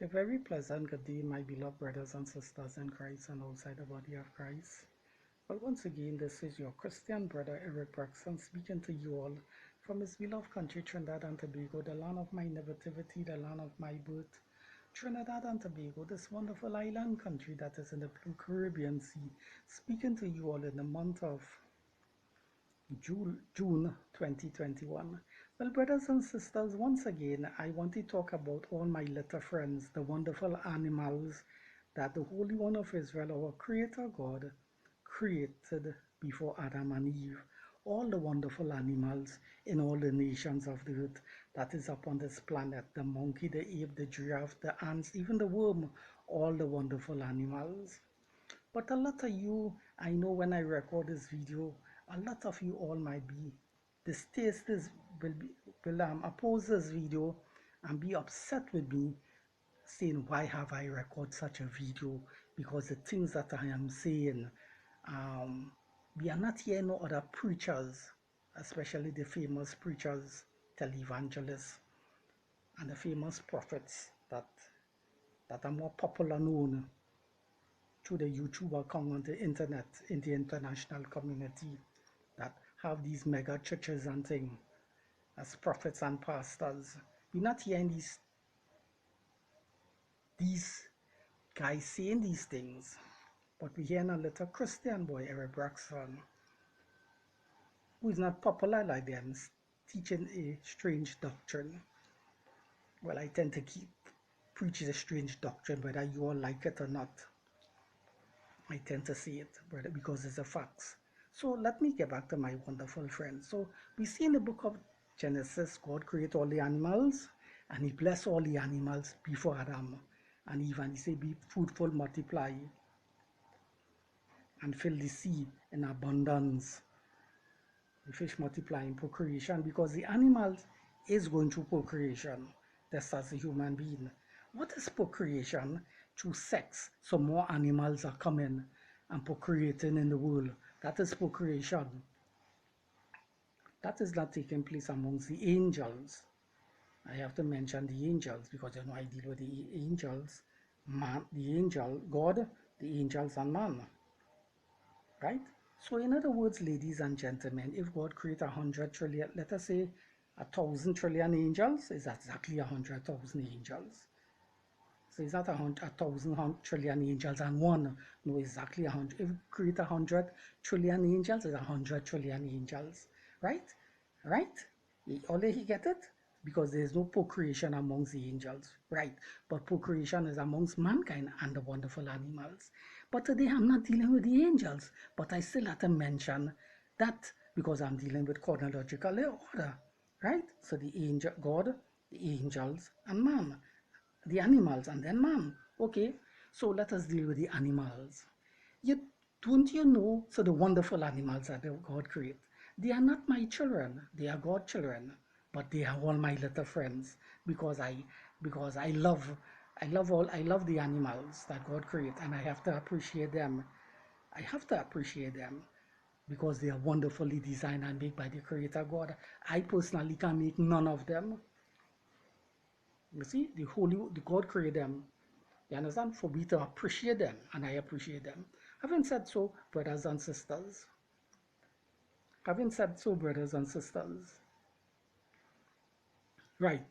A very pleasant good day, my beloved brothers and sisters in Christ and outside the body of Christ. Well, once again, this is your Christian brother Eric Braxton speaking to you all from his beloved country, Trinidad and Tobago, the land of my nativity, the land of my birth. Trinidad and Tobago, this wonderful island country that is in the blue Caribbean Sea, speaking to you all in the month of June 2021. Well, brothers and sisters, once again, I want to talk about all my little friends, the wonderful animals that the Holy One of Israel, our Creator God, created before Adam and Eve. All the wonderful animals in all the nations of the earth that is upon this planet, the monkey, the ape, the giraffe, the ants, even the worm, all the wonderful animals. But a lot of you, I know when I record this video, a lot of you all might be distasters will oppose this video and be upset with me, saying why have I recorded such a video, because the things that I am saying, we are not hearing no other preachers, especially the famous preachers, televangelists, and the famous prophets that are more popular known through the YouTube account on the internet in the international community, that have these mega churches and things as prophets and pastors. We're not hearing these guys saying these things, but we're hearing a little Christian boy, Eric Braxton, who is not popular like them, teaching a strange doctrine. Well, I tend to keep preaching a strange doctrine, whether you all like it or not. I tend to say it, brother, because it's a fact. So let me get back to my wonderful friend. So we see in the book of Genesis, God created all the animals, and he blessed all the animals before Adam and Eve, and he said, be fruitful, multiply, and fill the sea in abundance. The fish multiplying procreation, because the animals is going through procreation, just as a human being. What is procreation? Through sex. So more animals are coming and procreating in the world. That is procreation. That is not taking place amongst the angels. I have to mention the angels because you know I deal with the angels, man, the angel, God, the angels and man. Right? So in other words, ladies and gentlemen, if God created 100 trillion, let us say 1,000 trillion angels, is exactly 100,000 angels. So it's not 1,000 trillion angels and one. No, exactly 100. If you create 100 trillion angels, it's 100 trillion angels. Right? Right? Only he get it? Because there's no procreation amongst the angels. Right. But procreation is amongst mankind and the wonderful animals. But today I'm not dealing with the angels. But I still have to mention that because I'm dealing with chronological order. Right? So the angel, God, the angels, and man, the animals, and then man. Okay, so let us deal with the animals. You don't you know? So the wonderful animals that God created, they are not my children. They are God's children, but they are all my little friends because I love the animals that God created, and I have to appreciate them. I have to appreciate them because they are wonderfully designed and made by the Creator God. I personally can make none of them. You see, the God created them. You understand? For me to appreciate them, and I appreciate them. Having said so, brothers and sisters, having said so, brothers and sisters, right,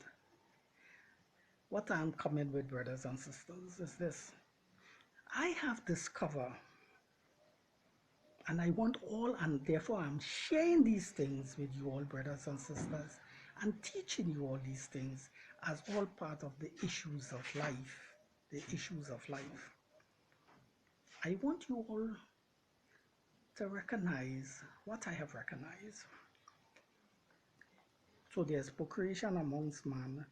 what I'm coming with, brothers and sisters, is this. I have discovered, and I want all, and therefore I'm sharing these things with you all, brothers and sisters, and teaching you all these things as all part of the issues of life, the issues of life. I want you all to recognize what I have recognized. So there's procreation amongst man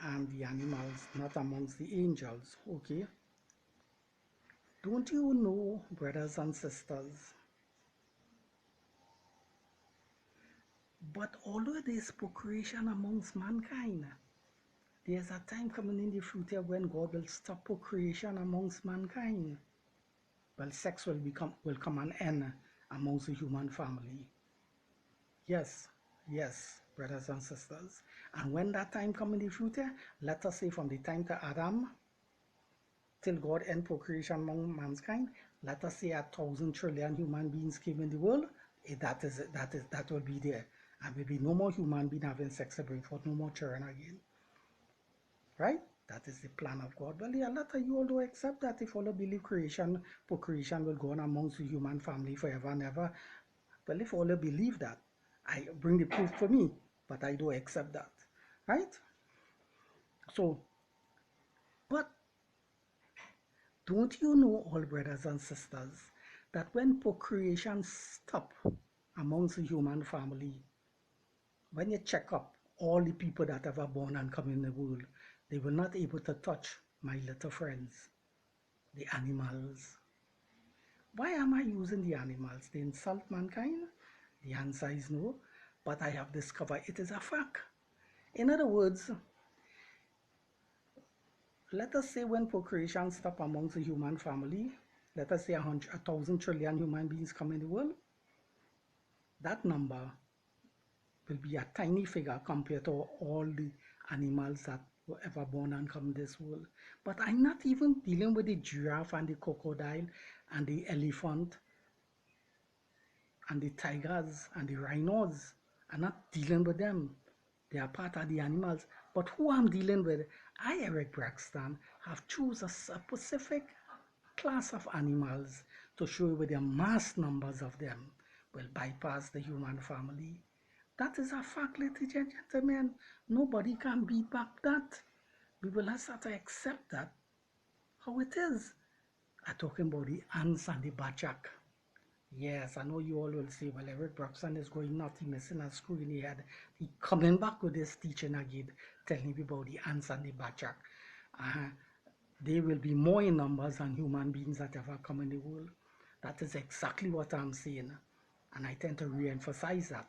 and the animals, not amongst the angels. Okay? Don't you know, brothers and sisters, but although there's procreation amongst mankind, there's a time coming in the future when God will stop procreation amongst mankind. Well, sex will come an end amongst the human family. Yes, yes, brothers and sisters. And when that time comes in the future, let us say from the time to Adam, till God end procreation among mankind, let us say 1,000 trillion human beings came in the world, that will be there. And will be no more human being having sex and bring forth no more children again. Right? That is the plan of God. Well, yeah, let you all do accept that if all believe creation, procreation will go on amongst the human family forever and ever. Well, if all believe that, I bring the proof for me, but I do accept that. Right? So, but don't you know, all brothers and sisters, that when procreation stop amongst the human family, when you check up all the people that ever born and come in the world, they will not able to touch my little friends, the animals. Why am I using the animals? They insult mankind? The answer is no, but I have discovered it is a fact. In other words, let us say when procreation stop amongst the human family, let us say 1,000 trillion human beings come in the world, that number will be a tiny figure compared to all the animals that were ever born and come in this world. But I'm not even dealing with the giraffe and the crocodile and the elephant and the tigers and the rhinos. I'm not dealing with them. They are part of the animals. But who I'm dealing with, I, Eric Braxton, have chosen a specific class of animals to show you with the mass numbers of them will bypass the human family. That is a fact, ladies and gentlemen. Nobody can beat back that. We will have to accept that, how it is. I'm talking about the ants and the badger. Yes, I know you all will say, well, Eric Braxton is going nuts, he missing a screw in the head. He coming back with this teaching again, telling me about the ants and the badger. They will be more in numbers than human beings that ever come in the world. That is exactly what I'm saying. And I tend to re-emphasize that.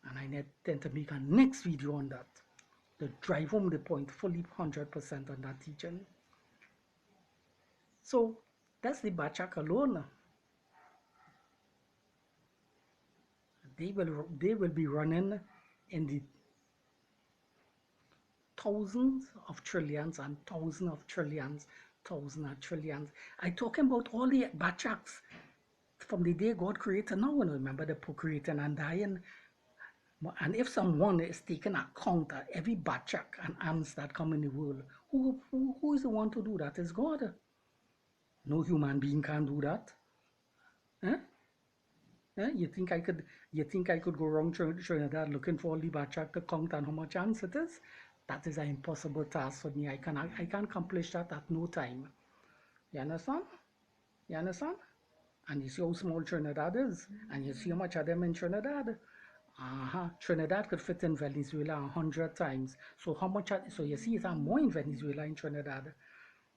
And I tend to make a next video on that to drive home the point fully 100% on that teaching. So that's the Bachak alone. They will be running in the thousands of trillions and thousands of trillions, thousands of trillions. I'm talking about all the Bachaks from the day God created. Now, remember the procreating and dying. And if someone is taking account of every Bachak and ants that come in the world, who is the one to do that? Is God. No human being can do that. Eh? Eh? You think I could go around Trinidad looking for all the Bachak to count and how much ants it is? That is an impossible task for me. I can't accomplish that at no time. You understand? You understand? And you see how small Trinidad is, and you see how much of them in Trinidad. Trinidad could fit in Venezuela 100 times. So how much? So you see, it's more in Venezuela in Trinidad.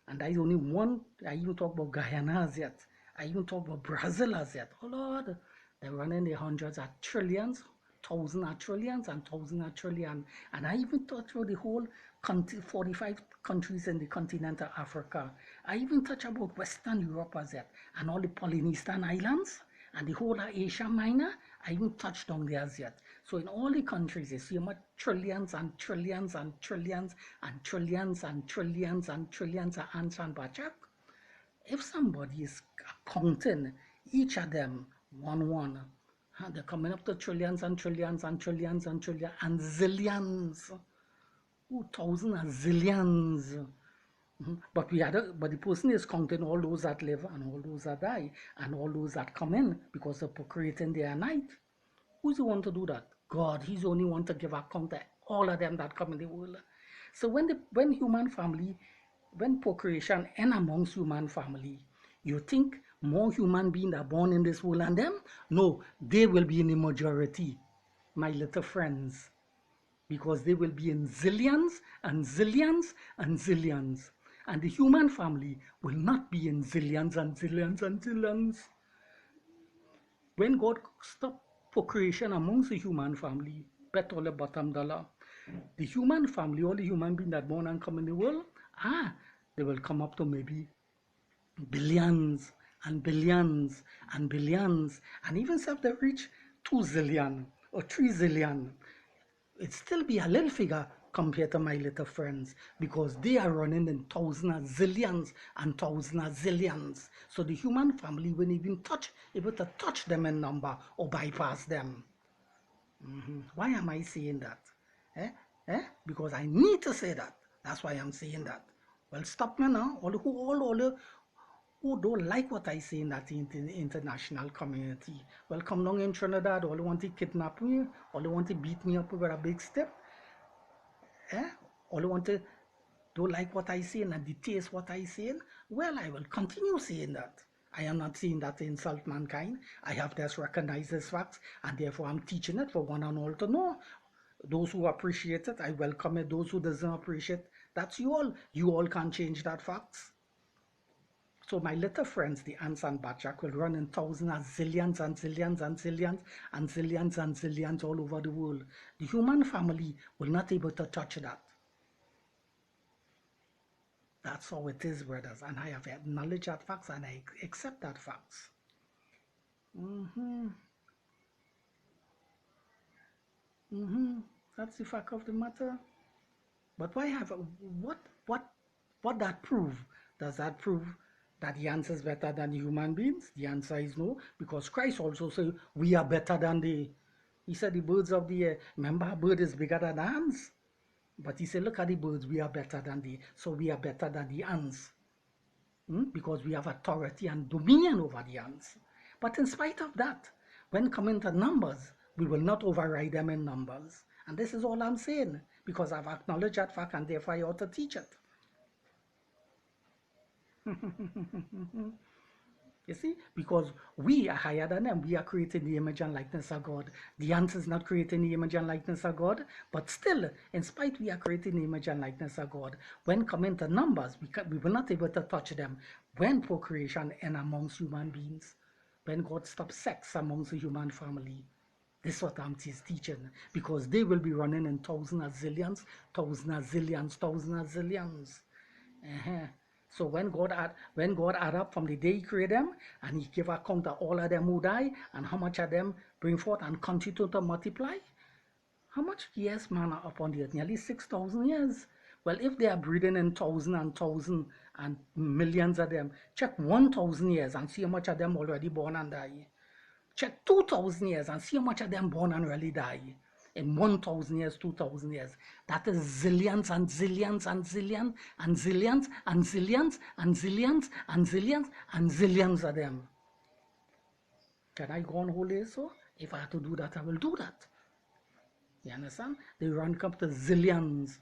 And I only one. I even talk about Guyana as yet. I even talk about Brazil as yet. Oh Lord, they're running the hundreds of trillions, thousands of trillions, and thousands of trillions. And I even touch about the whole 45 countries in the continent of Africa. I even touch about Western Europe as yet, and all the Polynesian islands, and the whole of Asia Minor. I even touched on there as yet. So in all the countries, you see how much trillions and trillions and trillions and trillions and trillions and trillions of ants and bachak. If somebody is counting each of them one, they're coming up to trillions and trillions and trillions and trillions and zillions. Thousands and zillions. But the person is counting all those that live and all those that die and all those that come in because they're procreating day and night. Who's the one to do that? God. He's the only one to give account to all of them that come in the world. So when human family, when procreation end amongst human family, you think more human beings are born in this world than them? No, they will be in the majority, my little friends, because they will be in zillions and zillions and zillions. And the human family will not be in zillions and zillions and zillions. When God stopped procreation amongst the human family, bet all the bottom dollar, the human family, all the human beings that born and come in the world, they will come up to maybe billions and billions and billions, and even if they reach 2 zillion or 3 zillion, it still be a little figure compared to my little friends, because they are running in thousands and zillions and thousands and zillions. So the human family won't even able to touch them in number or bypass them. Why am I saying that? Eh? Because I need to say that. That's why I'm saying that. Well, stop me now. All who don't like what I say in that international community. Well, come along in Trinidad, all want to kidnap me, all want to beat me up with a big stick. All want to don't like what I say and detest what I say. Well, I will continue saying that. I am not saying that to insult mankind. I have just recognized this fact, and therefore I'm teaching it for one and all to know. Those who appreciate it, I welcome it. Those who doesn't appreciate, that's you all. You all can change that facts. So my little friends, the ants and badger, will run in thousands and zillions and zillions and zillions and zillions and zillions all over the world. The human family will not be able to touch that. That's how it is, brothers. And I have acknowledged that facts and I accept that facts. That's the fact of the matter. But why have what that prove? Does that prove that the answer is better than human beings? The answer is no, because Christ also said we are better than he said the birds of the air. Remember, a bird is bigger than ants. But he said, look at the birds, we are better than so we are better than the ants. Because we have authority and dominion over the ants. But in spite of that, when coming to numbers, we will not override them in numbers. And this is all I'm saying, because I've acknowledged that fact and therefore I ought to teach it. You see, because we are higher than them. We are creating the image and likeness of God. The ant is not creating the image and likeness of God, but still, in spite we are creating the image and likeness of God. When coming to numbers, we will not able to touch them. When procreation and amongst human beings, when God stops sex amongst the human family, this is what I'm teaching, because they will be running in thousands of zillions, thousands of zillions, thousands of zillions. So when God add up from the day he created them, and he gave account of all of them who die, and how much of them bring forth and continue to multiply, how much years man are upon the earth? Nearly 6,000 years. Well, if they are breeding in thousand and millions of them, check 1,000 years and see how much of them already born and die. Check 2,000 years and see how much of them born and really die. In 1,000 years, 2,000 years. That is zillions and zillions and zillions and zillions and zillions and zillions and zillions and zillions of them. Can I go on whole day so? If I have to do that, I will do that. You understand? They run up to zillions.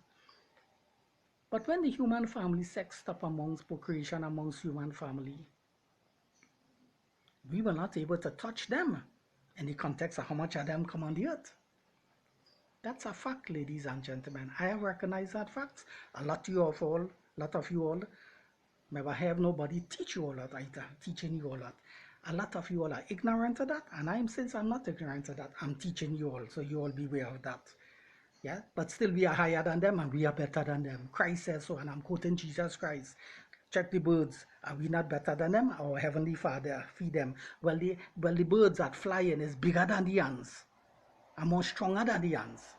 But when the human family sex stop amongst procreation amongst human family, we were not able to touch them in the context of how much of them come on the earth. That's a fact, ladies and gentlemen. I have recognized that fact. A lot of you all, never have nobody teach you all that either, teaching you all that. A lot of you all are ignorant of that, and since I'm not ignorant of that, I'm teaching you all, so you all beware of that. Yeah, but still we are higher than them and we are better than them. Christ says so, and I'm quoting Jesus Christ. Check the birds. Are we not better than them? Our Heavenly Father feed them. Well, the birds that flying is bigger than the ants, and more stronger than the ants.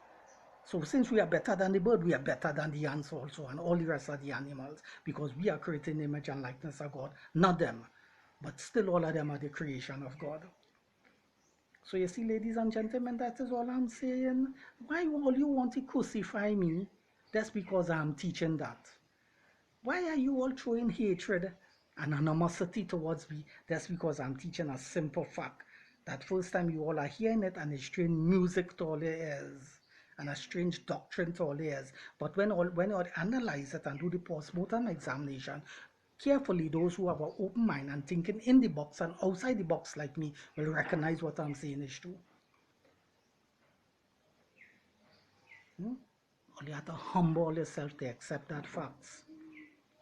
So since we are better than the bird, we are better than the ants also, and all the rest of the animals, because we are creating the image and likeness of God, not them. But still all of them are the creation of God. So you see, ladies and gentlemen, that is all I'm saying. Why all you want to crucify me? That's because I'm teaching that. Why are you all showing hatred and animosity towards me? That's because I'm teaching a simple fact. That first time you all are hearing it, and it's strange music to all your ears, and a strange doctrine to all your ears. But when you analyze it and do the post-mortem examination, carefully, those who have an open mind and thinking in the box and outside the box like me will recognize what I'm saying is true. All you have to humble yourself to accept that facts.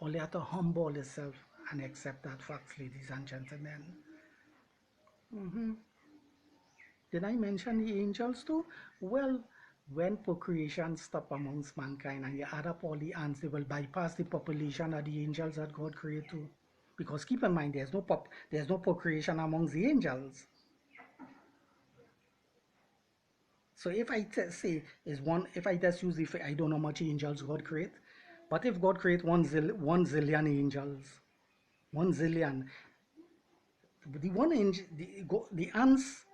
All you have to humble yourself and accept that facts, ladies and gentlemen. Did I mention the angels too? Well, when procreation stop amongst mankind and you add up all the ants, they will bypass the population of the angels that God created too. Because keep in mind, there's no procreation amongst the angels. So if I say is one, if I just use if I don't know how much angels God create, but if God create 1 zillion angels, 1 zillion, the one angel, the ants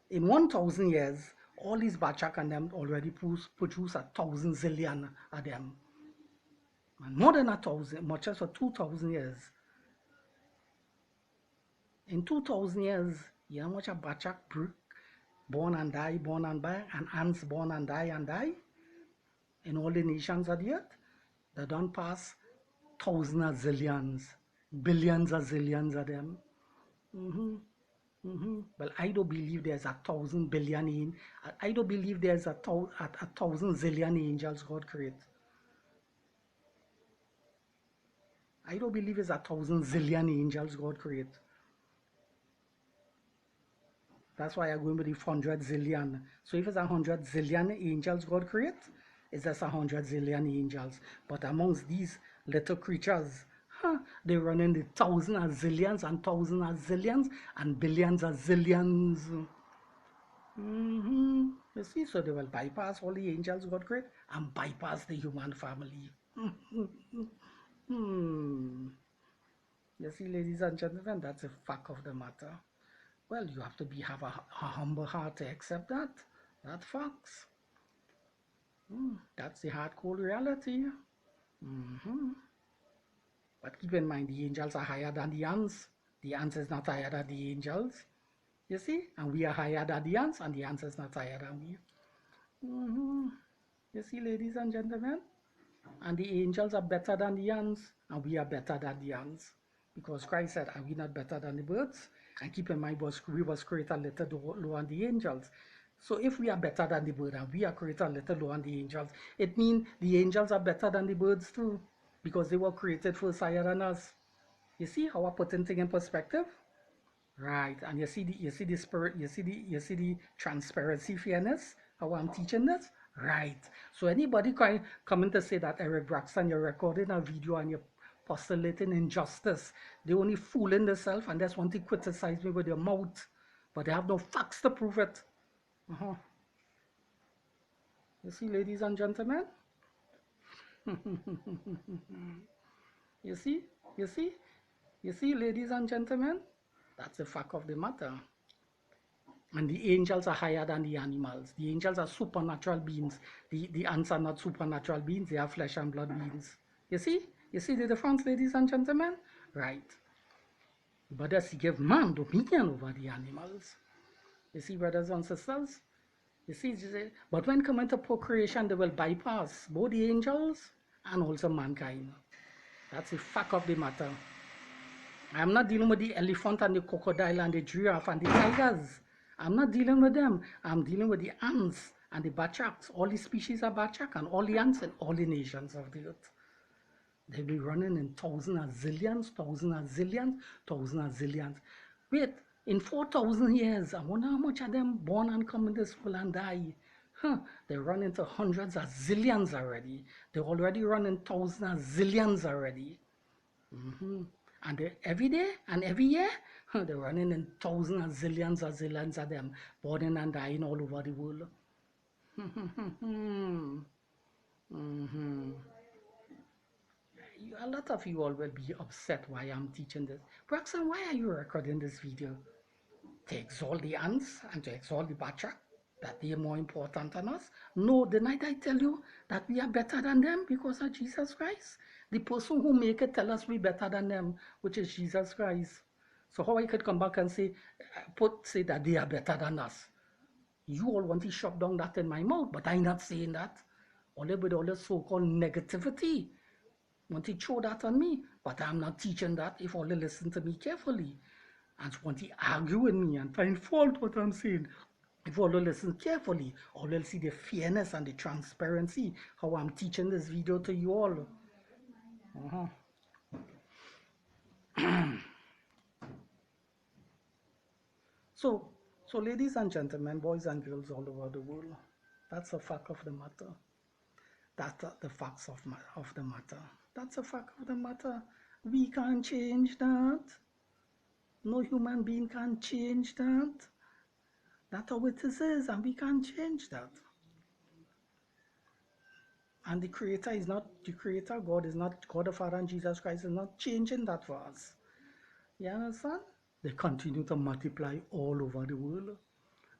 in 1,000 years, all these Bachak and them already produce 1,000 zillion of them. And more than 1,000, much as for 2,000 years. In 2,000 years, you know how much a Bachak born and die, and ants born and die in all the nations of the earth? They don't pass thousands of zillions, billions of zillions of them. Well, I don't believe there's 1,000 billion in. I don't believe there's a 1,000 zillion angels God create. I don't believe it's 1,000 zillion angels God create. That's why I'm going with the 100 zillion. So if it's 100 zillion angels God create, it's just 100 zillion angels. But amongst these little creatures, they run in the thousands of zillions and thousands of zillions and billions of zillions. You see, so they will bypass all the angels God create and bypass the human family. Hmm. You see, ladies and gentlemen, that's a fact of the matter. Well, you have to have a humble heart to accept that. That facts. That's the hardcore reality. But keep in mind, the angels are higher than the ants. The ants is not higher than the angels. You see? And we are higher than the ants, and the ants is not higher than we. You see, ladies and gentlemen? And the angels are better than the ants, and we are better than the ants. Because Christ said, are we not better than the birds? And keep in mind, we was created a little lower than the angels. So if we are better than the bird and we are created a little lower than the angels, it means the angels are better than the birds too, because they were created first higher than us. You see how I put things in perspective? Right, and you see the spirit, you see the transparency, fairness, how I'm teaching this? Right. So anybody coming to say that Eric Braxton, you're recording a video and you're postulating injustice, they only fooling themselves and just want to criticize me with their mouth, but they have no facts to prove it. You see, ladies and gentlemen? You see? You see? You see, ladies and gentlemen? That's the fact of the matter. And the angels are higher than the animals. The angels are supernatural beings. The ants are not supernatural beings. They are flesh and blood beings. You see? You see the difference, ladies and gentlemen? Right. But does he give man dominion over the animals? You see, brothers and sisters? You see, but when coming to procreation, they will bypass both the angels and also mankind. That's the fact of the matter. I'm not dealing with the elephant and the crocodile and the giraffe and the tigers. I'm not dealing with them. I'm dealing with the ants and the bachaks. All the species are bachak and all the ants in all the nations of the earth. They'll be running in thousands of zillions, thousands of zillions, thousands of zillions. Wait, in 4,000 years, I wonder how much of them born and come in this world and die. They run into hundreds of zillions already. They already run in thousands of zillions already. And every day and every year, they're running in thousands and zillions of them, born and dying all over the world. A lot of you all will be upset why I'm teaching this. Braxton, why are you recording this video? To exalt the ants and to exalt the bachak? That they are more important than us? No, didn't I tell you that we are better than them because of Jesus Christ? The person who make it tell us we're better than them, which is Jesus Christ. So how I could come back and say that they are better than us? You all want to shove down that in my mouth, but I'm not saying that. All with all the so-called negativity. Want to throw that on me, but I'm not teaching that if all listen to me carefully. And want to argue with me and find fault what I'm saying. If all listen carefully, all will see the fairness and the transparency, how I'm teaching this video to you all. So ladies and gentlemen, boys and girls all over the world, that's a fact of the matter. That's the facts of the matter. That's a fact of the matter. We can't change that. No human being can change that. That's how it is, and we can't change that. And the Creator is not, the Creator God is not, God the Father and Jesus Christ is not changing that for us. You understand? They continue to multiply all over the world.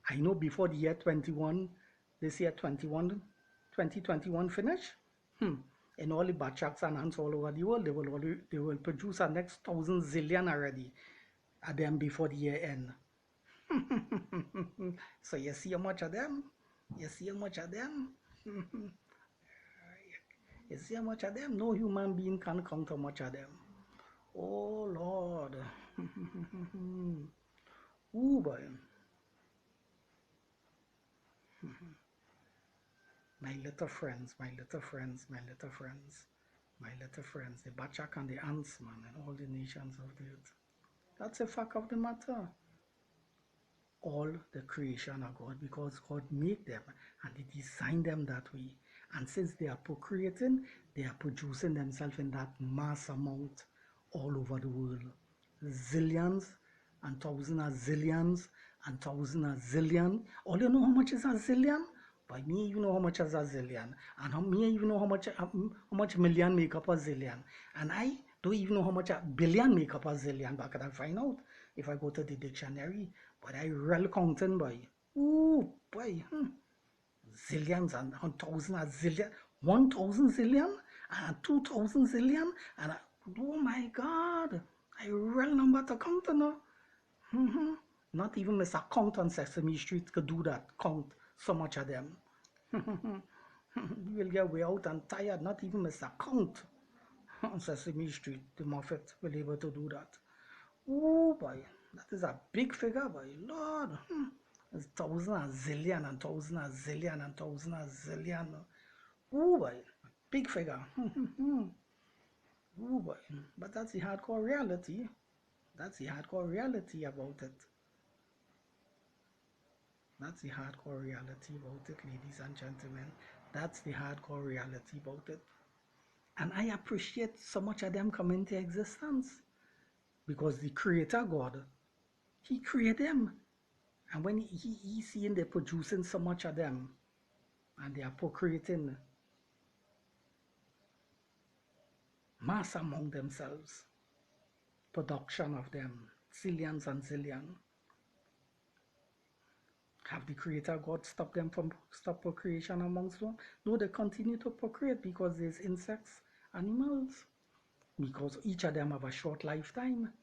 I know before the year 21, this year 21, 2021 finish, in all the batchaks and ants all over the world, they will produce a next 1,000 zillion already at them before the year end. So you see how much of them? You see how much of them? You see how much of them? No human being can count how much of them. Oh Lord. Ooh boy. My little friends, my little friends, my little friends, my little friends, the Bachak and the ants, man, and all the nations of the earth. That's a fact of the matter. All the creation of God, because God made them and He designed them that way. And since they are procreating, they are producing themselves in that mass amount all over the world. Zillions and thousands of zillions and thousands of zillion. All you know how much is a zillion? By me, you know how much is a zillion. And me, you know how much million make up a zillion. And I don't even know how much a billion make up a zillion, but I can find out if I go to the dictionary. But I real counting, boy. Ooh, boy. Zillions and thousands of zillion. 1,000 zillion and 2,000 zillion. And oh my God. I real number to count now. Not even Mr. Count on Sesame Street could do that. Count so much of them. You will get way out and tired. Not even Mr. Count on Sesame Street, the Muppet, will be able to do that. Oh boy, that is a big figure, boy. Lord, it's thousand and zillion and thousand and zillion and thousand and zillion. Oh boy, big figure. Oh boy, but that's the hardcore reality. That's the hardcore reality about it. That's the hardcore reality about it, ladies and gentlemen. That's the hardcore reality about it. And I appreciate so much of them come into existence because the Creator God, He created them. And when he seeing they're producing so much of them and they are procreating mass among themselves, production of them, zillions and zillions, have the Creator God stop them from stop procreation amongst them? No, they continue to procreate because there's insects, animals, because each of them have a short lifetime.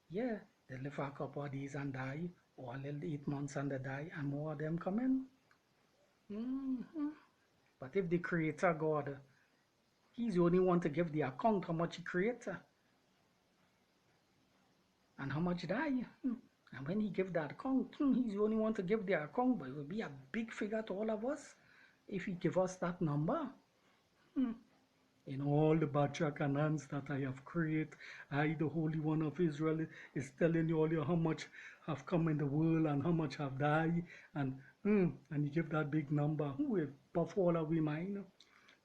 Yeah, they live for a couple of days and die, or a little 8 months and they die, and more of them come in. But if the Creator God, He's the only one to give the account how much He created and how much die. And when He give that account, He's the only one to give the account, but it will be a big figure to all of us if He give us that number. In all the bachakanans that I have created, I, the Holy One of Israel, is telling you all how much have come in the world and how much have died, and you give that big number, will puff all of we mind.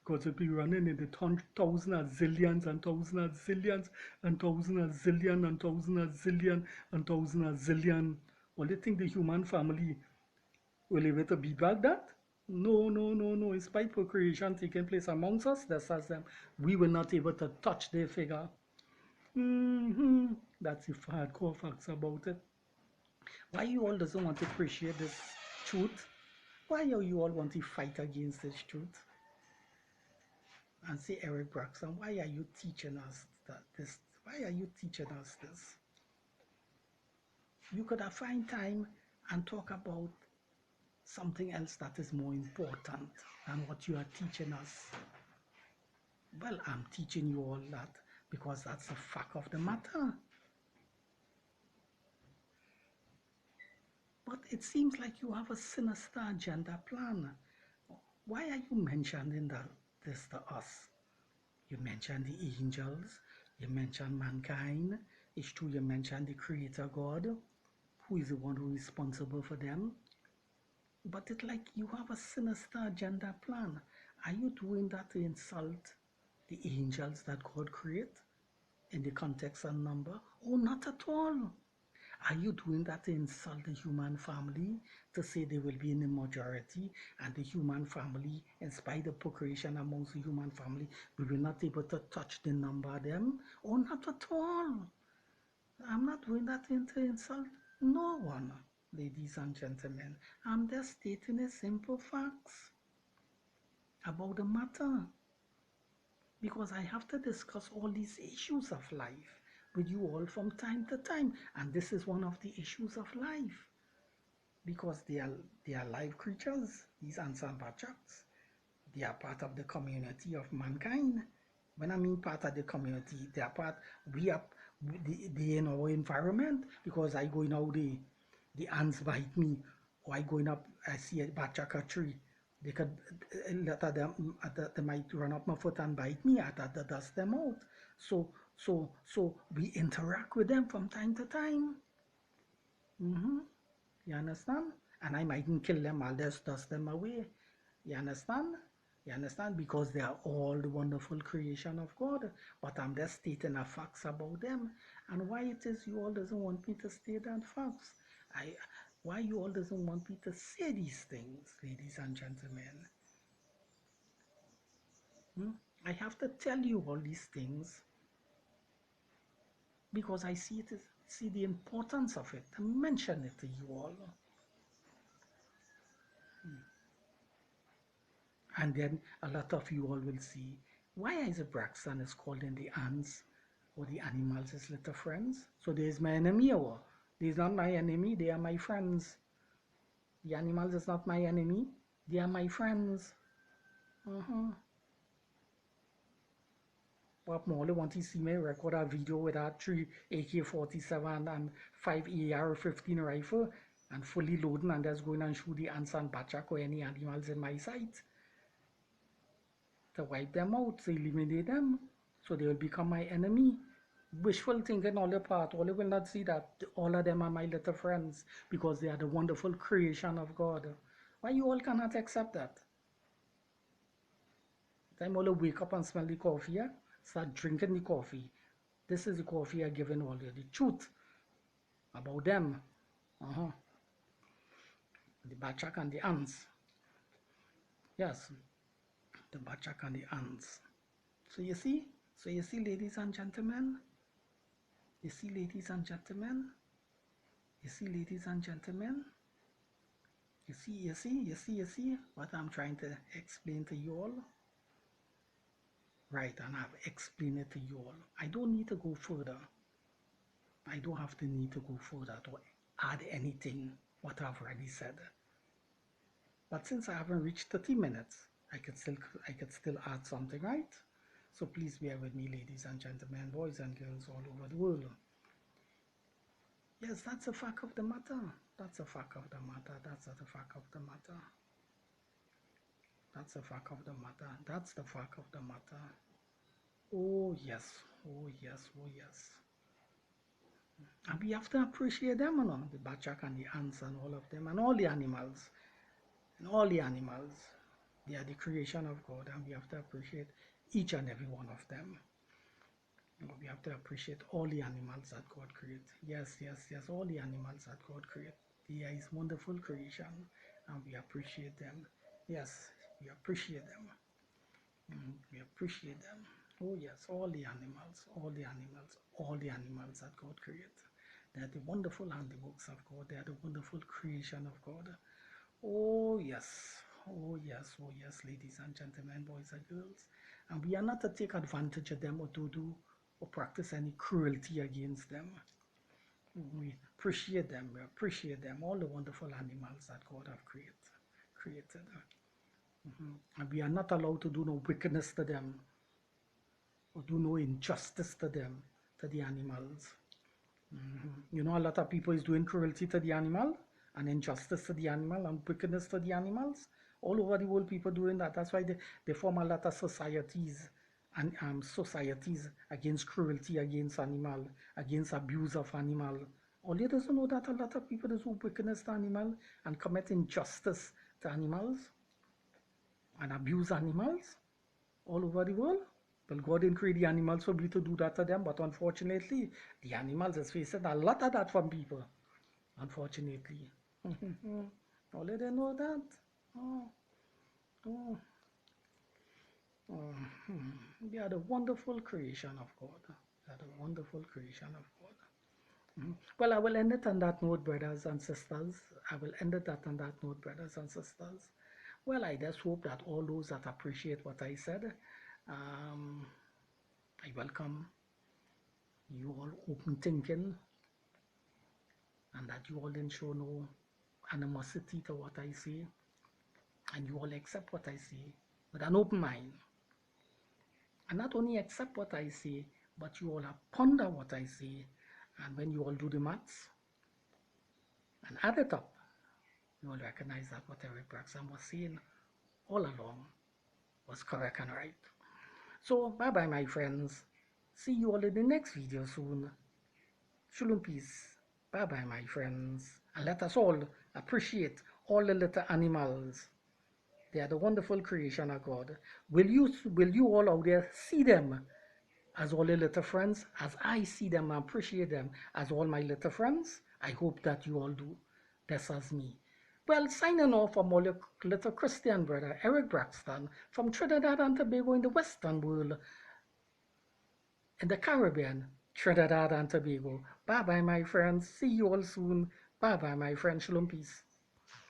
Because it'll be running in the thousands of zillions and thousands of zillions and thousands of zillion and thousands of zillion and thousands of zillion. Well, they think the human family will able to beat back that? No, no, no, no. In spite of procreation taking place amongst us, that says them, we will not able to touch their figure. That's the hardcore facts about it. Why you all doesn't want to appreciate this truth? Why you all want to fight against this truth? And say, Eric Braxton, why are you teaching us this? Why are you teaching us this? You could have find time and talk about something else that is more important than what you are teaching us. Well, I'm teaching you all that because that's the fact of the matter. But it seems like you have a sinister agenda plan. Why are you mentioning this to us? You mentioned the angels, you mentioned mankind. It's true you mentioned the Creator God, who is the one who is responsible for them. But it's like you have a sinister agenda plan. Are you doing that to insult the angels that God created in the context and number? Oh, not at all. Are you doing that to insult the human family, to say they will be in the majority, and the human family, in spite of procreation amongst the human family, we will not able to touch the number of them? Oh, not at all. I'm not doing that to insult no one, ladies and gentlemen. I'm just stating a simple facts about the matter, because I have to discuss all these issues of life with you all from time to time, and this is one of the issues of life, because they are live creatures, these ants and butterflies. They are part of the community of mankind. When I mean part of the community, they are part, we are, they in our environment, because I go in all the ants bite me, or I going up, I see a bachaka tree, they could, let them, they might run up my foot and bite me, I had to dust them out. So we interact with them from time to time. Mm-hmm. You understand? And I mightn't kill them, I'll just dust them away. You understand? You understand? Because they are all the wonderful creation of God. But I'm just stating the facts about them. And why it is you all doesn't want me to state that facts. Why you all doesn't want me to say these things, ladies and gentlemen. Hmm? I have to tell you all these things because I see the importance of it, to mention it to you all. And then a lot of you all will see why Isaac Braxton is calling the ants or the animals his little friends. So there's my enemy, or there's not my enemy, they are my friends. The animals is not my enemy, they are my friends. What more want to see me record a video with a 3 AK-47 and 5 AR-15 rifle and fully loading and just going and shoot the ants and bachak or any animals in my sight to wipe them out, to eliminate them, so they will become my enemy. Wishful thinking on their part, all they will not see that all of them are my little friends because they are the wonderful creation of God. Why you all cannot accept that? Time all wake up and smell the coffee, yeah? Start drinking the coffee. This is the coffee I given all you, the truth about them. The bachak and the ants. Yes, the bachak and the ants. So you see, ladies and gentlemen, you see, ladies and gentlemen, you see, ladies and gentlemen, you see what I'm trying to explain to you all? Right, and I've explained it to you all. I don't need to go further. I don't have to need to go further to add anything what I've already said. But since I haven't reached 30 minutes, I could still add something, right? So please bear with me, ladies and gentlemen, boys and girls all over the world. Yes, that's a fact of the matter. That's a fact of the matter. That's the fact of the matter. That's the fact of the matter. That's the fact of the matter. Oh yes, oh yes, oh yes. And we have to appreciate them, you know, the bachak and the ants and all of them and all the animals. And all the animals, they are the creation of God, and we have to appreciate each and every one of them. We have to appreciate all the animals that God created. Yes, yes, yes, all the animals that God created. They are His wonderful creation, and we appreciate them. Yes, we appreciate them. We appreciate them. Oh yes, all the animals, all the animals, all the animals that God created. They are the wonderful handiworks of God. They are the wonderful creation of God. Oh yes, oh yes, oh yes, ladies and gentlemen, boys and girls. And we are not to take advantage of them or to do or practice any cruelty against them. We appreciate them, all the wonderful animals that God have created. And we are not allowed to do no wickedness to them or do no injustice to them, to the animals. You know, a lot of people is doing cruelty to the animal and injustice to the animal and wickedness to the animals. All over the world, people doing that. That's why they form a lot of societies and societies against cruelty against animal, against abuse of animal. All you doesn't know that a lot of people do wickedness to animal and commit injustice to animals and abuse animals all over the world. Well, God didn't create the animals for me to do that to them, but unfortunately, the animals is facing a lot of that from people. Unfortunately. Only they didn't know that. Oh, oh, oh. They are the wonderful creation of God. They are the wonderful creation of God. Well, I will end it on that note, brothers and sisters. I will end it on that note, brothers and sisters. Well, I just hope that all those that appreciate what I said, um, I welcome you all open thinking and that you all didn't show no animosity to what I say and you all accept what I say with an open mind. And not only accept what I say, but you all have ponder what I say. And when you all do the maths and add it up, you will recognize that what Eric Braxton was saying all along was correct and right. So, bye-bye, my friends. See you all in the next video soon. Shalom peace. Bye-bye, my friends. And let us all appreciate all the little animals. They are the wonderful creation of God. Will you all out there see them as all the little friends, as I see them and appreciate them as all my little friends? I hope that you all do. That's as me. Well, signing off from all your little Christian brother, Eric Braxton, from Trinidad and Tobago in the Western world, in the Caribbean, Trinidad and Tobago. Bye-bye, my friends. See you all soon. Bye-bye, my friends. Shalom, peace.